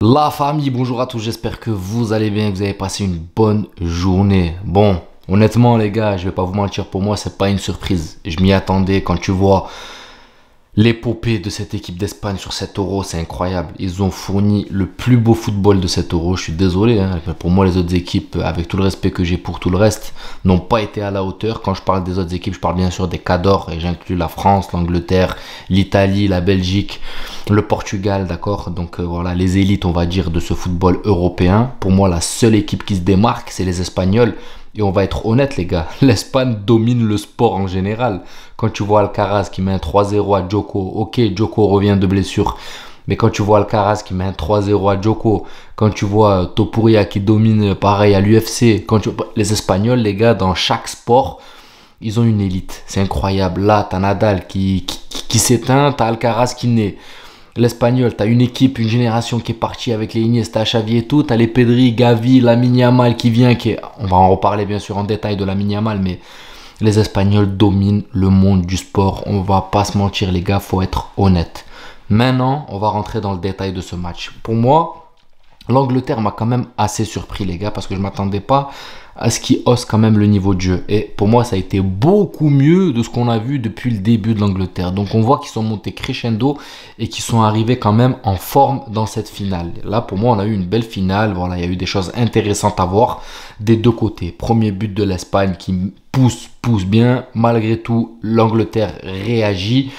La famille, bonjour à tous, j'espère que vous allez bien, que vous avez passé une bonne journée. Bon, honnêtement les gars, je vais pas vous mentir, pour moi c'est pas une surprise. Je m'y attendais. Quand tu vois l'épopée de cette équipe d'Espagne sur cet Euro, c'est incroyable. Ils ont fourni le plus beau football de cet Euro. Je suis désolé, hein. Pour moi les autres équipes, avec tout le respect que j'ai pour tout le reste, n'ont pas été à la hauteur. Quand je parle des autres équipes, je parle bien sûr des cadors, et j'inclus la France, l'Angleterre, l'Italie, la Belgique, le Portugal, d'accord. Donc voilà, les élites, on va dire, de ce football européen. Pour moi, la seule équipe qui se démarque, c'est les Espagnols. Et on va être honnête les gars, l'Espagne domine le sport en général. Quand tu vois Alcaraz qui met un 3-0 à Djoko, ok, Djoko revient de blessure. Mais quand tu vois Alcaraz qui met un 3-0 à Djoko, quand tu vois Topuria qui domine pareil à l'UFC, les Espagnols, les gars, dans chaque sport, ils ont une élite. C'est incroyable. Là, t'as Nadal qui s'éteint, t'as Alcaraz qui naît. L'Espagnol, t'as une équipe, une génération qui est partie avec les Iniesta, Xavi et tout. T'as les Pedri, Gavi, Lamine Yamal qui vient. On va en reparler bien sûr en détail de Lamine Yamal, mais les Espagnols dominent le monde du sport. On va pas se mentir les gars, faut être honnête. Maintenant, on va rentrer dans le détail de ce match. Pour moi, l'Angleterre m'a quand même assez surpris les gars, parce que je m'attendais pas à ce qu'ils haussent quand même le niveau de jeu. Et pour moi, ça a été beaucoup mieux de ce qu'on a vu depuis le début de l'Angleterre. Donc on voit qu'ils sont montés crescendo et qu'ils sont arrivés quand même en forme dans cette finale. Là, pour moi, on a eu une belle finale. Voilà, il y a eu des choses intéressantes à voir des deux côtés. Premier but de l'Espagne qui pousse bien. Malgré tout, l'Angleterre réagit.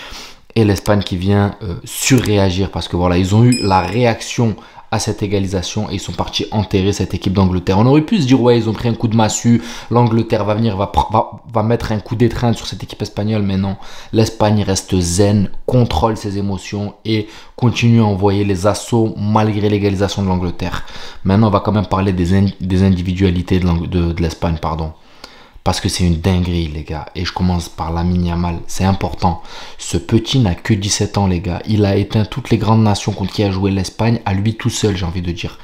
Et l'Espagne qui vient surréagir parce que voilà, ils ont eu la réaction à cette égalisation et ils sont partis enterrer cette équipe d'Angleterre. On aurait pu se dire ouais, ils ont pris un coup de massue, l'Angleterre va venir, va mettre un coup d'étreinte sur cette équipe espagnole, mais non, l'Espagne reste zen, contrôle ses émotions et continue à envoyer les assauts malgré l'égalisation de l'Angleterre. Maintenant, on va quand même parler des individualités de l'Espagne, pardon. Parce que c'est une dinguerie, les gars. Et je commence par Lamine Yamal. C'est important. Ce petit n'a que 17 ans, les gars. Il a éteint toutes les grandes nations contre qui a joué l'Espagne, à lui tout seul, j'ai envie de dire.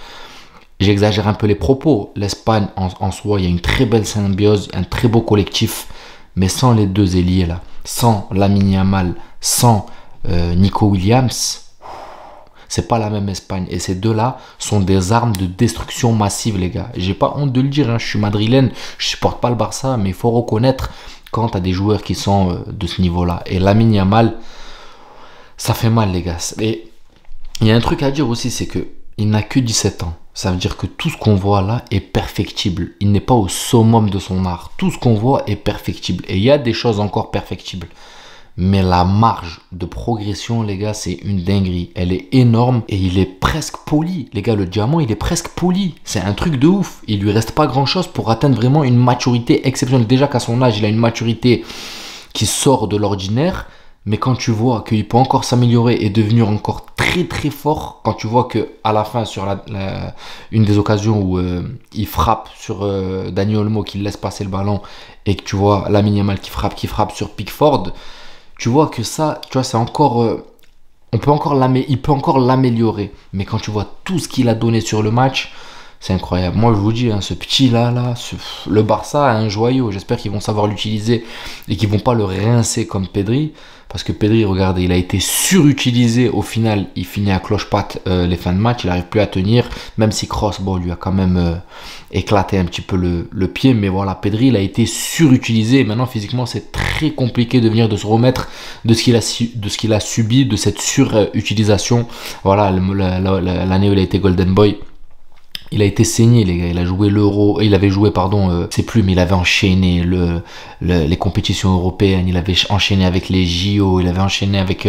J'exagère un peu les propos. L'Espagne, en soi, il y a une très belle symbiose, un très beau collectif. Mais sans les deux ailiers, là, sans Lamine Yamal, sans Nico Williams, c'est pas la même Espagne. Et ces deux-là sont des armes de destruction massive, les gars. J'ai pas honte de le dire, hein. Je suis madrilène, je supporte pas le Barça, mais il faut reconnaître quand t'as des joueurs qui sont de ce niveau-là. Et Lamine Yamal, ça fait mal, les gars. Et il y a un truc à dire aussi, c'est que il n'a que 17 ans. Ça veut dire que tout ce qu'on voit là est perfectible. Il n'est pas au summum de son art. Tout ce qu'on voit est perfectible. Et il y a des choses encore perfectibles. Mais la marge de progression, les gars, c'est une dinguerie. Elle est énorme et il est presque poli. Les gars, le diamant, il est presque poli. C'est un truc de ouf. Il lui reste pas grand-chose pour atteindre vraiment une maturité exceptionnelle. Déjà qu'à son âge, il a une maturité qui sort de l'ordinaire. Mais quand tu vois qu'il peut encore s'améliorer et devenir encore très très fort, quand tu vois que à la fin, sur une des occasions où il frappe sur Dani Olmo, qui laisse passer le ballon, et que tu vois Lamine Yamal qui frappe sur Pickford, tu vois que ça, tu vois, c'est encore, il peut encore l'améliorer. Mais quand tu vois tout ce qu'il a donné sur le match, c'est incroyable. Moi, je vous dis, hein, ce petit-là, le Barça a un joyau. J'espère qu'ils vont savoir l'utiliser et qu'ils vont pas le rincer comme Pedri. Parce que Pedri, regardez, il a été surutilisé. Au final, il finit à cloche-patte les fins de match. Il n'arrive plus à tenir. Même si Kroos, bon, lui a quand même éclaté un petit peu le pied. Mais voilà, Pedri, il a été surutilisé. Et maintenant, physiquement, c'est très compliqué de venir de se remettre de ce qu'il a subi, de cette surutilisation. Voilà, l'année où il a été Golden Boy. Il a été saigné, les gars. Il a joué l'Euro. Il avait joué, pardon, c'est plus, mais il avait enchaîné les compétitions européennes. Il avait enchaîné avec les JO. Il avait enchaîné avec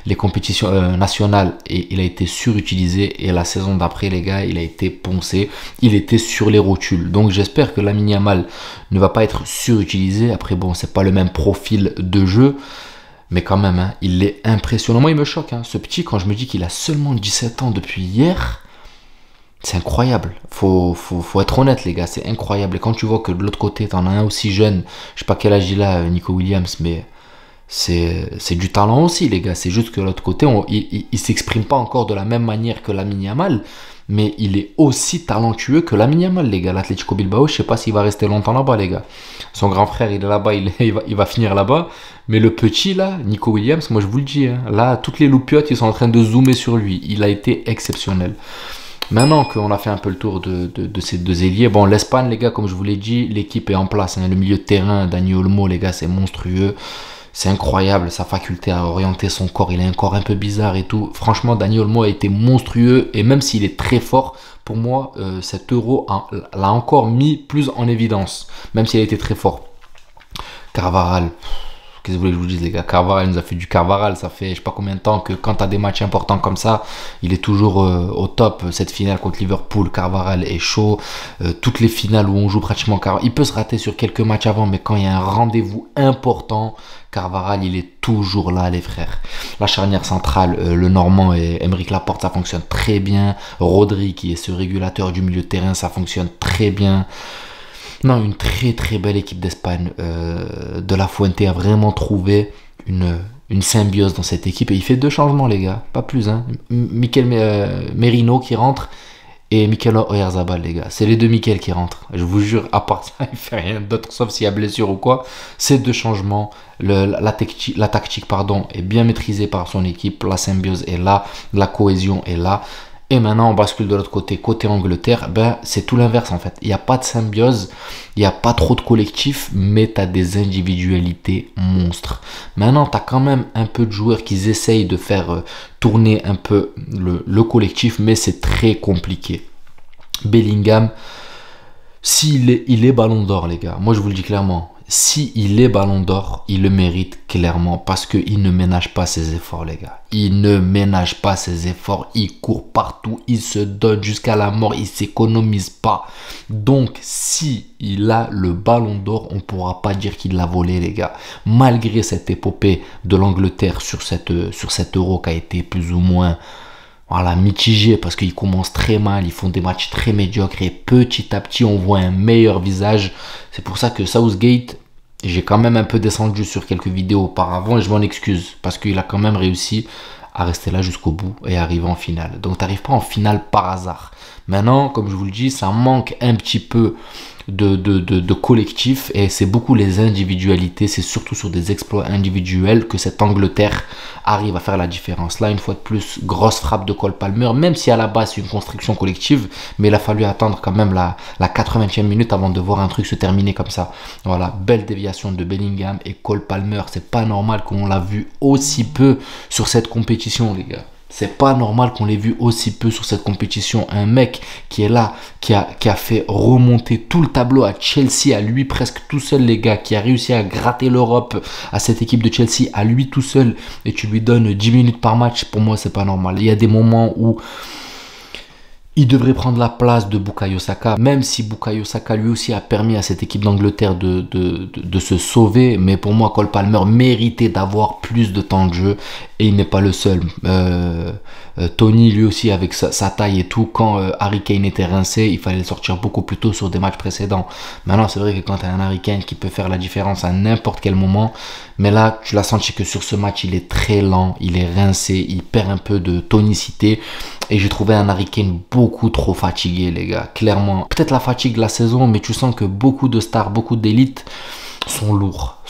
les compétitions nationales. Et il a été surutilisé. Et la saison d'après, les gars, il a été poncé. Il était sur les rotules. Donc, j'espère que Lamine Yamal ne va pas être surutilisé. Après, bon, c'est pas le même profil de jeu. Mais quand même, hein, il est impressionnant. Moi, il me choque, hein, ce petit, quand je me dis qu'il a seulement 17 ans depuis hier. C'est incroyable, faut être honnête les gars, c'est incroyable. Et quand tu vois que de l'autre côté, t'en as un aussi jeune, je sais pas quel âge il a, Nico Williams, mais c'est du talent aussi les gars. C'est juste que de l'autre côté, il s'exprime pas encore de la même manière que Lamine Yamal, mais il est aussi talentueux que Lamine Yamal les gars. L'Atlético Bilbao, je sais pas s'il va rester longtemps là-bas les gars. Son grand frère, il est là-bas, il va finir là-bas. Mais le petit là, Nico Williams, moi je vous le dis, hein, là, toutes les loupiottes, ils sont en train de zoomer sur lui. Il a été exceptionnel. Maintenant qu'on a fait un peu le tour de ces deux ailiers, bon, l'Espagne, les gars, comme je vous l'ai dit, l'équipe est en place. Hein. Le milieu de terrain, Dani Olmo, les gars, c'est monstrueux. C'est incroyable, sa faculté à orienter son corps. Il a un corps un peu bizarre et tout. Franchement, Dani Olmo a été monstrueux. Et même s'il est très fort, pour moi, cet Euro l'a encore mis plus en évidence. Même s'il a été très fort. Carvajal. Qu'est-ce que vous voulez que je vous dise, les gars? Carvajal nous a fait du Carvajal. Ça fait je sais pas combien de temps que quand tu as des matchs importants comme ça, il est toujours au top. Cette finale contre Liverpool, Carvajal est chaud. Toutes les finales où on joue pratiquement Carvajal, il peut se rater sur quelques matchs avant, mais quand il y a un rendez-vous important, Carvajal, il est toujours là, les frères. La charnière centrale, le Normand et Aymeric Laporte, ça fonctionne très bien. Rodri, qui est ce régulateur du milieu de terrain, ça fonctionne très bien. Non, une très très belle équipe d'Espagne. De La Fuente a vraiment trouvé une symbiose dans cette équipe. Et il fait 2 changements, les gars. Pas plus, hein. Mikel Merino qui rentre et Mikel Oyarzabal, les gars. C'est les 2 Mikel qui rentrent. Je vous jure, à part ça, il fait rien d'autre, sauf s'il y a blessure ou quoi. Ces 2 changements, la tactique, pardon, est bien maîtrisée par son équipe. La symbiose est là, la cohésion est là. Et maintenant, on bascule de l'autre côté, côté Angleterre, ben, c'est tout l'inverse en fait. Il n'y a pas de symbiose, il n'y a pas trop de collectif, mais tu as des individualités monstres. Maintenant, tu as quand même un peu de joueurs qui essayent de faire tourner un peu le collectif, mais c'est très compliqué. Bellingham, il est ballon d'or, les gars. Moi, je vous le dis clairement. S'il est ballon d'or, il le mérite clairement parce qu'il ne ménage pas ses efforts, les gars. Il ne ménage pas ses efforts, il court partout, il se donne jusqu'à la mort, il s'économise pas. Donc, si il a le ballon d'or, on ne pourra pas dire qu'il l'a volé, les gars. Malgré cette épopée de l'Angleterre sur cet Euro qui a été plus ou moins... Voilà, mitigé parce qu'ils commencent très mal, ils font des matchs très médiocres et petit à petit on voit un meilleur visage. C'est pour ça que Southgate, j'ai quand même un peu descendu sur quelques vidéos auparavant et je m'en excuse parce qu'il a quand même réussi à rester là jusqu'au bout et arriver en finale. Donc tu n'arrives pas en finale par hasard. Maintenant, comme je vous le dis, ça manque un petit peu de collectif et c'est beaucoup les individualités, c'est surtout sur des exploits individuels que cette Angleterre arrive à faire la différence. Là, une fois de plus, grosse frappe de Cole Palmer, même si à la base c'est une construction collective, mais il a fallu attendre quand même la 80e minute avant de voir un truc se terminer comme ça. Voilà, belle déviation de Bellingham et Cole Palmer, c'est pas normal qu'on l'a vu aussi peu sur cette compétition, les gars. C'est pas normal qu'on l'ait vu aussi peu sur cette compétition. Un mec qui est là, qui a fait remonter tout le tableau à Chelsea, à lui presque tout seul, les gars, qui a réussi à gratter l'Europe à cette équipe de Chelsea, à lui tout seul, et tu lui donnes 10 minutes par match, pour moi, c'est pas normal. Il y a des moments où il devrait prendre la place de Bukayo Saka, même si Bukayo Saka lui aussi a permis à cette équipe d'Angleterre de se sauver. Mais pour moi, Cole Palmer méritait d'avoir plus de temps de jeu et il n'est pas le seul. Tony lui aussi avec sa taille et tout, quand Harry Kane était rincé, il fallait le sortir beaucoup plus tôt sur des matchs précédents. Maintenant, c'est vrai que quand tu as un Harry Kane qui peut faire la différence à n'importe quel moment, mais là, tu l'as senti que sur ce match, il est très lent, il est rincé, il perd un peu de tonicité. Et j'ai trouvé un Harry Kane beaucoup trop fatigué, les gars. Clairement, peut-être la fatigue de la saison, mais tu sens que beaucoup de stars, beaucoup d'élites sont lourds.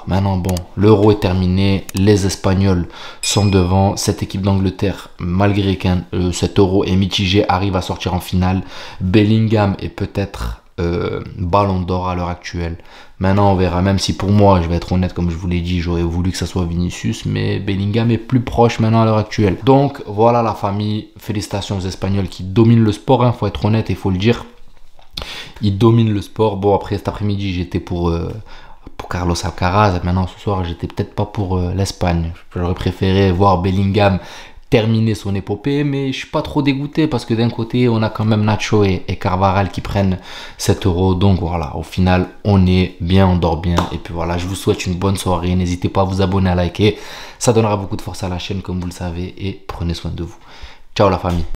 Maintenant, bon, l'Euro est terminé. Les Espagnols sont devant. Cette équipe d'Angleterre, malgré que cet Euro est mitigé, arrive à sortir en finale. Bellingham est peut-être ballon d'or à l'heure actuelle. Maintenant, on verra. Même si pour moi, je vais être honnête, comme je vous l'ai dit, j'aurais voulu que ça soit Vinicius, mais Bellingham est plus proche maintenant à l'heure actuelle. Donc, voilà la famille. Félicitations aux Espagnols qui dominent le sport. Faut être honnête, il faut le dire. Ils dominent le sport. Bon, après cet après-midi, j'étais pour Carlos Alcaraz. Maintenant, ce soir, j'étais peut-être pas pour l'Espagne. J'aurais préféré voir Bellingham terminer son épopée, mais je suis pas trop dégoûté parce que d'un côté on a quand même Nacho et Carvajal qui prennent 7 euros. Donc voilà, au final on est bien, on dort bien. Et puis voilà, je vous souhaite une bonne soirée. N'hésitez pas à vous abonner, à liker, ça donnera beaucoup de force à la chaîne comme vous le savez, et prenez soin de vous. Ciao la famille.